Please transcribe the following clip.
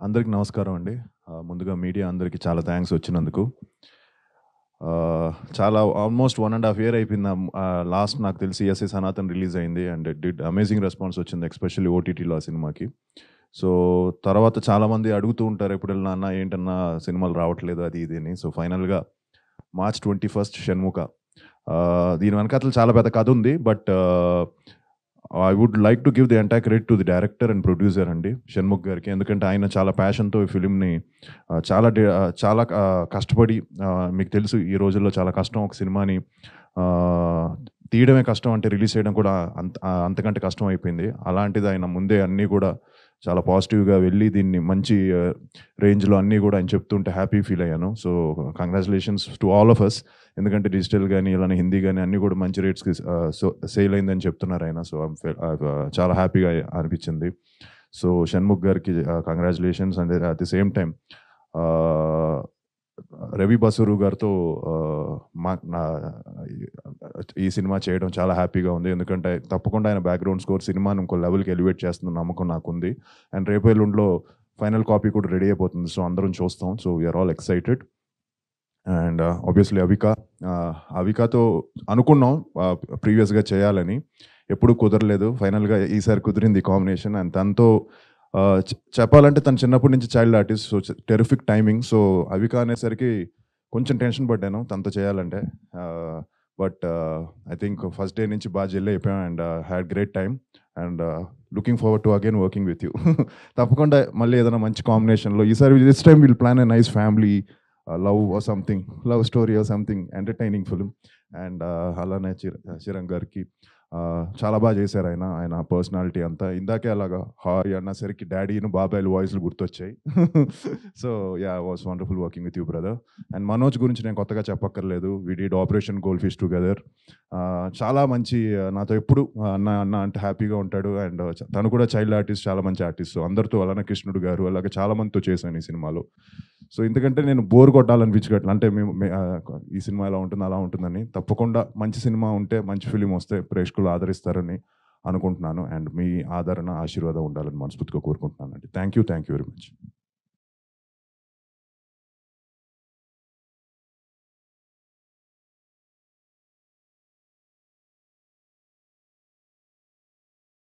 అందరికి నమస్కారం అండి. ముందుగా మీడియా అందరికి చాలా థాంక్స్ వచ్చినందుకు. చాలా ఆల్మోస్ట్ 1 ½ ఇయర్ అయిపోయింది. లాస్ట్ నాకు తెలిసి 'ఎస్ఏ సనాతన్' రిలీజ్ అయింది. And it did amazing response వచ్చింది. ఎస్పెషల్లీ ఓటీటీలో ఆ సినిమాకి. సో, తర్వాత చాలామంది అడుగుతూ ఉంటారు ఎప్పుడెళ్ళినా అన్న ఏంటన్నా సినిమాలు రావట్లేదు అది ఇది అని. సో, ఫైనల్‌గా మార్చ్ 21 'షణ్ముఖ'. దీని వెనకాతల చాలా పెద్ద కథ ఉంది. But I would like to give the entire credit to the director and producer అండి షణ్ముఖ్ గారికి. ఎందుకంటే ఆయన చాలా ప్యాషన్‌తో ఈ ఫిల్మ్‌ని చాలా కష్టపడి, మీకు తెలుసు ఈ రోజుల్లో చాలా కష్టం ఒక సినిమాని తీయడమే కష్టం అంటే రిలీజ్ చేయడం కూడా అంతకంటే కష్టం అయిపోయింది. అలాంటిది ఆయన ముందే అన్నీ కూడా చాలా పాజిటివ్‌గా వెళ్ళి దీన్ని మంచి రేంజ్‌లో అన్నీ కూడా ఆయన చెప్తుంటే హ్యాపీ ఫీల్ అయ్యాను. So, congratulations to all of us. ఎందుకంటే డిజిటల్ గానీ, ఇలానే హిందీ గానీ అన్నీ కూడా మంచి రేట్స్‌కి సేల్ అయిందని చెప్తున్నారు ఆయన. సో, చాలా హ్యాపీగా అనిపించింది. సో, షణ్ముఖ్ గారికి congratulations. And at the same time Ravi Basrur గారితో ఈ సినిమా చేయడం చాలా హ్యాపీగా ఉంది. ఎందుకంటే తప్పకుండా ఆయన బ్యాక్‌గ్రౌండ్ స్కోర్ సినిమాని ఇంకో లెవెల్‌కి ఎలివేట్ చేస్తుందని నమ్మకం నాకుంది. అండ్ రేపు ఎల్లుండిలో ఫైనల్ కాపీ కూడా రెడీ అయిపోతుంది. సో, అందరం చూస్తాం. So, we are all excited. And obviously అవికాతో అనుకున్నాం ప్రీవియస్‌గా చేయాలని. ఎప్పుడు కుదరలేదు. ఫైనల్‌గా ఈసారి కుదిరింది కాంబినేషన్. అండ్ తనతో చెప్పాలంటే తను చిన్నప్పటి నుంచి child artist. So, terrific timing. So, Avika అనేసరికి కొంచెం టెన్షన్ పడ్డాను తనతో చేయాలంటే. But I think first day నుంచి బాగా జెల్ అయిపోయాం. And had great time. And looking forward to again working with you. తప్పకుండా మళ్ళీ ఏదైనా మంచి కాంబినేషన్‌లో ఈసారి this time will plan a nice family love or something, love story or something entertaining film. And అలానే చిరంగ్ గారికి చాలా బాగా చేశారు ఆయన. ఆయన పర్సనాలిటీ అంతా. ఇందాకే అలాగా హాయ్ అన్నసరికి డాడీను, బాబాయిల వాయిస్‌లు గుర్తొచ్చాయి. So, yeah! Was wonderful working with you brother. And Manoj గురించి నేను కొత్తగా చెప్పక్కర్లేదు. We did Operation Gold Fish together. చాలా మంచి నాతో ఎప్పుడు అన్న అన్న అంటే హ్యాపీగా ఉంటాడు. అండ్ తను కూడా చైల్డ్ ఆర్టిస్ట్, చాలా మంచి ఆర్టిస్ట్. సో, అందరితో అలానే కృష్ణుడు గారు అలాగే చాలా మందితో చేశాను ఈ సినిమాలో. సో, ఎందుకంటే నేను బోర్ కొట్టాలనిపించట్లే. అంటే ఈ సినిమా ఎలా ఉంటుంది, అలా ఉంటుందని. తప్పకుండా మంచి సినిమా ఉంటే, మంచి ఫిల్మ్ వస్తే ప్రేక్షకులు ఆదరిస్తారని అనుకుంటున్నాను. అండ్ మీ ఆదరణ, ఆశీర్వాదం ఉండాలని మనస్ఫూర్తిగా కోరుకుంటున్నానండి. Thank you very much.